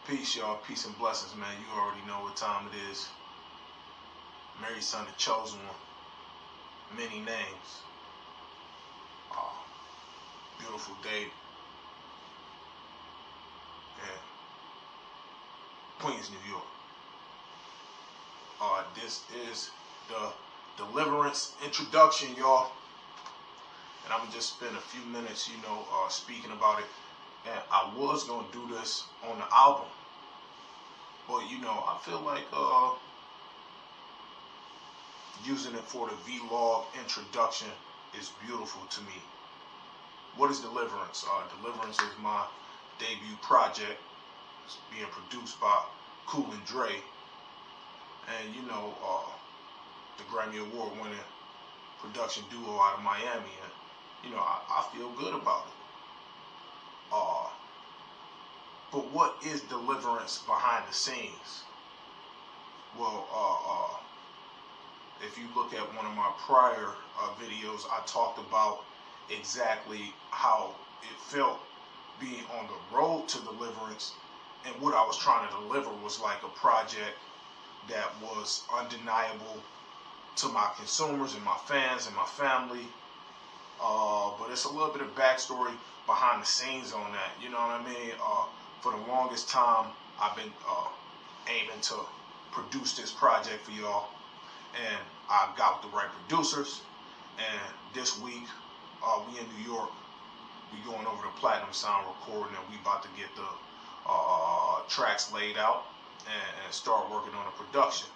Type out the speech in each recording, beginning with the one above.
Peace, y'all. Peace and blessings, man. You already know what time it is. Mary's son, the chosen one. Many names. Beautiful day. Yeah. Queens, New York. This is the Deliverance introduction, y'all. And I'm going to just spend a few minutes, speaking about it. And I was going to do this on the album. But, I feel like using it for the vlog introduction is beautiful to me. What is Deliverance? Deliverance is my debut project. It's being produced by Cool and Dre. And, the Grammy Award winning production duo out of Miami. And, I feel good about it. But what is Deliverance behind the scenes? Well, if you look at one of my prior videos, I talked about exactly how it felt being on the road to Deliverance, and what I was trying to deliver was like a project that was undeniable to my consumers and my fans and my family. But it's a little bit of backstory behind the scenes on that. You know what I mean? For the longest time, I've been aiming to produce this project for y'all, and I got with the right producers. And this week, we in New York. We going over the platinum sound recording, and we about to get the tracks laid out and start working on the production.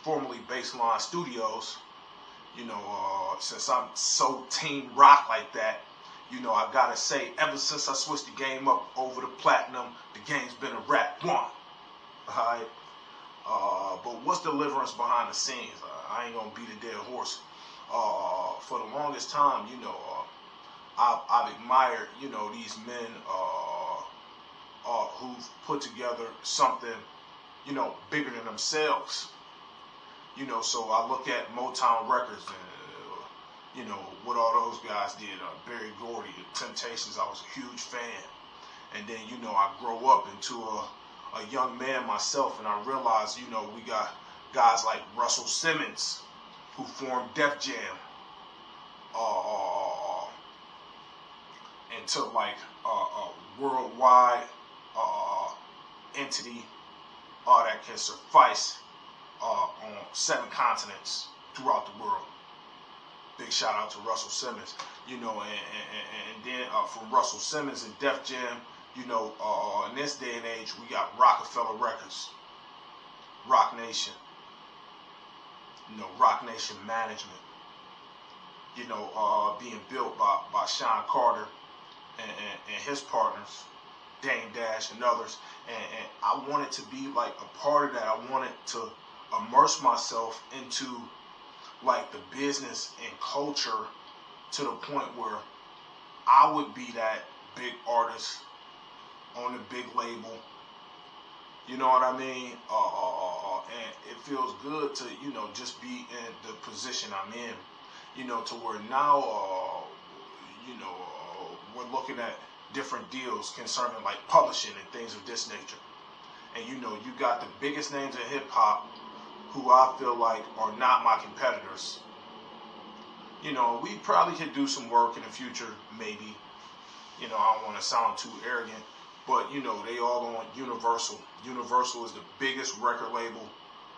Formerly Baseline Studios. Since I'm so team rock like that, I gotta say, ever since I switched the game up over to platinum, the game's been a rap one. Alright? But what's Deliverance behind the scenes? I ain't gonna beat a dead horse. For the longest time, I've admired, these men who've put together something, bigger than themselves. So I look at Motown Records and, what all those guys did. Berry Gordy, Temptations, I was a huge fan. And then, I grow up into a young man myself, and I realized, we got guys like Russell Simmons, who formed Def Jam, into like a worldwide entity that can suffice on 7 continents throughout the world. Big shout out to Russell Simmons, and then from Russell Simmons and Def Jam, in this day and age, we got Rockefeller Records, Rock Nation, Rock Nation Management, being built by Sean Carter and his partners, Dame Dash and others, and I wanted to be like a part of that. I wanted to immerse myself into like the business and culture to the point where I would be that big artist on the big label. You know what I mean? And it feels good to, just be in the position I'm in, to where now, we're looking at different deals concerning like publishing and things of this nature. And, you got the biggest names in hip hop who I feel like are not my competitors. We probably could do some work in the future, maybe. I don't want to sound too arrogant, but, they all on Universal. Universal is the biggest record label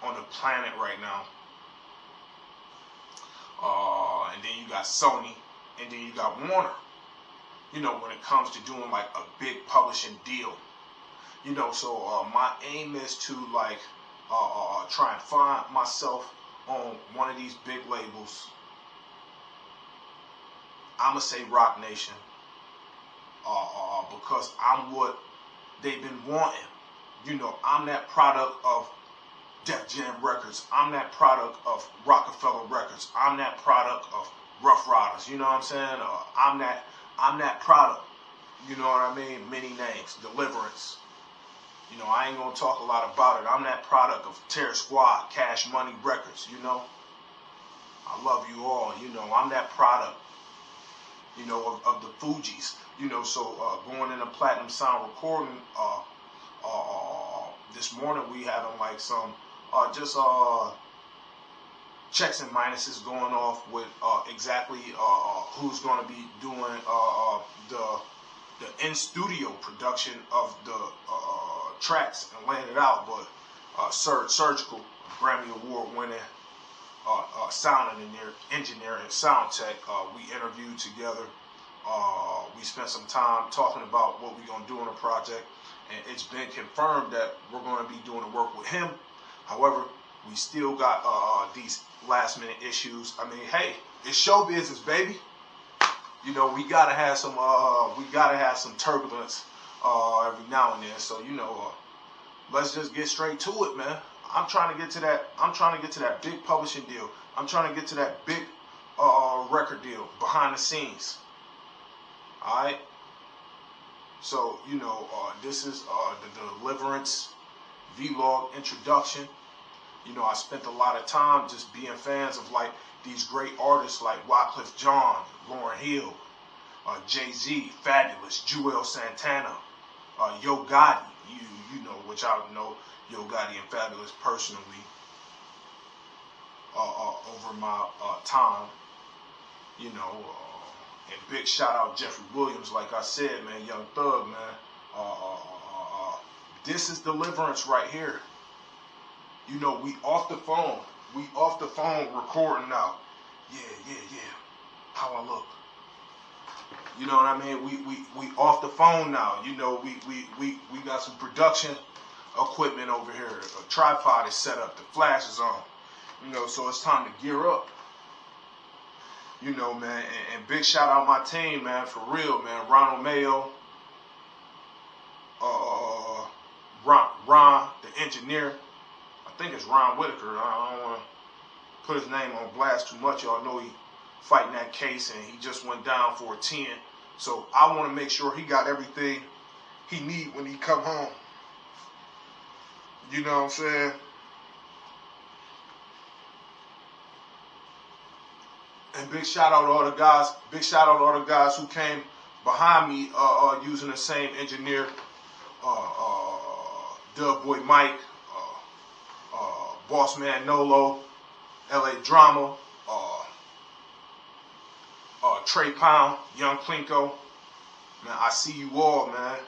on the planet right now. And then you got Sony, and then you got Warner. When it comes to doing like a big publishing deal. So my aim is to like try and find myself on one of these big labels. I'ma say Rock Nation, because I'm what they've been wanting. I'm that product of Def Jam Records. I'm that product of Rockefeller Records. I'm that product of Rough Riders. You know what I'm saying? I'm that product. You know what I mean? Many names. Deliverance. I ain't gonna talk a lot about it. I'm that product of Terror Squad, Cash Money Records. I love you all. I'm that product. Of the Fugees. So going into platinum sound recording, This morning we having like some just checks and minuses going off with exactly who's going to be doing the in-studio production of the tracks and laying it out. But Surgical, Grammy Award winning sound engineer and sound tech, we interviewed together. We spent some time talking about what we're going to do on the project, and it's been confirmed that we're going to be doing the work with him. However, we still got these last minute issues. I mean, hey, it's show business, baby. You know, we gotta have some turbulence every now and then. So, you know, let's just get straight to it, man. I'm trying to get to that big publishing deal. I'm trying to get to that big record deal behind the scenes. All right. So, you know, this is the Deliverance vlog introduction. You know, I spent a lot of time just being fans of like these great artists like Wyclef Jean, Lauryn Hill, Jay-Z, Fabulous, Joel Santana, Yo Gotti. You know, which I know Yo Gotti and Fabulous personally over my time. You know, and big shout out Jeffrey Williams, like I said, man, Young Thug, man. This is Deliverance right here. You know, we off the phone. We off the phone recording now. Yeah. How I look. You know what I mean? We off the phone now. You know, we got some production equipment over here. A tripod is set up. The flash is on. You know, so it's time to gear up. You know, man, and big shout out my team, man, for real, man. Ronald Mayo, Ron, the engineer. I think it's Ron Whitaker. I don't want to put his name on blast too much. Y'all know he fighting that case, and he just went down for a 10. So I want to make sure he got everything he need when he come home. You know what I'm saying? And big shout out to all the guys. Big shout out to all the guys who came behind me using the same engineer. Dub Boy Mike, Boss Man Nolo, LA Drama, Trey Pound, Young Plinko. Man, I see you all, man.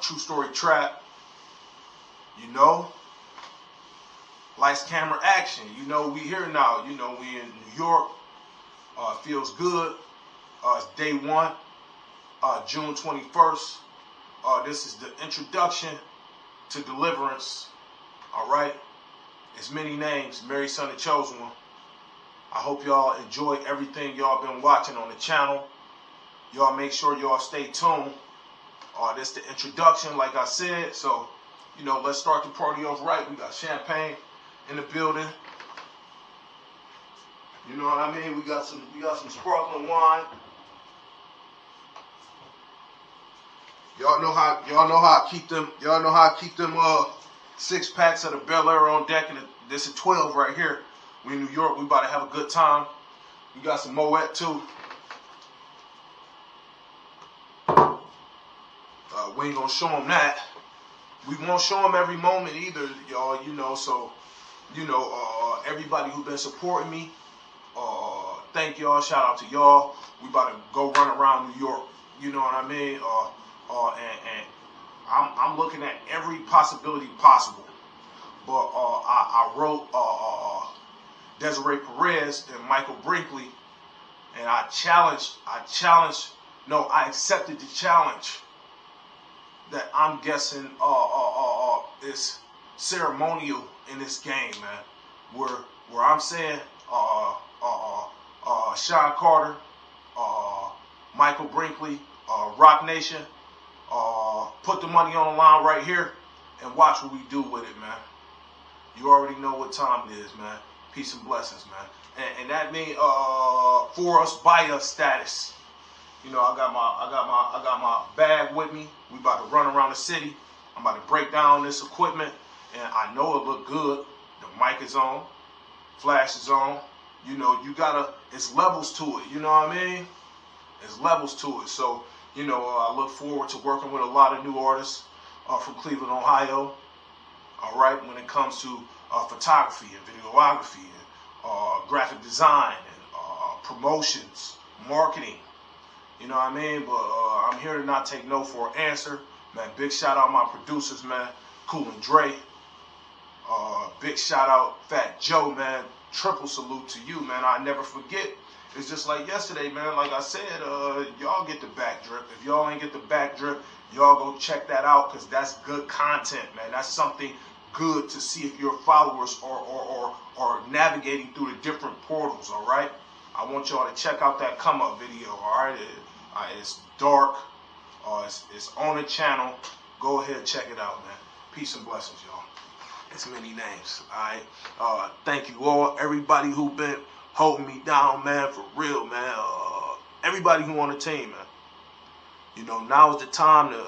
True Story Trap. You know, lights, camera, action. You know, we here now. You know, we in New York. Feels good. It's day one, June 21st. This is the introduction to Deliverance. All right. It's many names. Mary, Son, the Chosen One. I hope y'all enjoy everything y'all been watching on the channel. Y'all make sure y'all stay tuned. This the introduction, like I said. So, you know, let's start the party off right. We got champagne in the building. You know what I mean? We got some sparkling wine. Y'all know how I keep them. Y'all know how I keep them 6 packs of the Bel Air on deck, and this is 12 right here. We in New York. We about to have a good time. We got some Moet too. We ain't gonna show them that. We won't show them every moment either, y'all. You know, so you know, everybody who been supporting me. Thank y'all. Shout out to y'all. We about to go run around New York. You know what I mean? And I'm looking at every possibility possible. But I wrote Desiree Perez and Michael Brinkley, and I accepted the challenge that I'm guessing is ceremonial in this game, man. Where I'm saying Sean Carter, Michael Brinkley, Rock Nation, put the money on the line right here and watch what we do with it, man. You already know what time it is, man. Peace and blessings, man. And that means for us, by us status. You know, I got my bag with me. We about to run around the city. I'm about to break down this equipment, and I know it look good. The mic is on, flash is on. You know, it's levels to it. You know what I mean? It's levels to it. So, you know, I look forward to working with a lot of new artists. from Cleveland, Ohio. All right, when it comes to photography and videography and graphic design and promotions, marketing. You know what I mean? But I'm here to not take no for an answer. Man, big shout out my producers, man. Cool and Dre. Big shout out Fat Joe, man. Triple salute to you, man. I never forget. It's just like yesterday, man. Like I said, y'all get the back drip. If y'all ain't get the back drip, y'all go check that out, because that's good content, man. That's something good to see if your followers are navigating through the different portals, all right? I want y'all to check out that come up video, all right? It's dark. It's on the channel. Go ahead, check it out, man. Peace and blessings, y'all. It's many names, all right? Thank you all, everybody who been holding me down, man, for real, man. Everybody who on the team, man. You know, now is the time to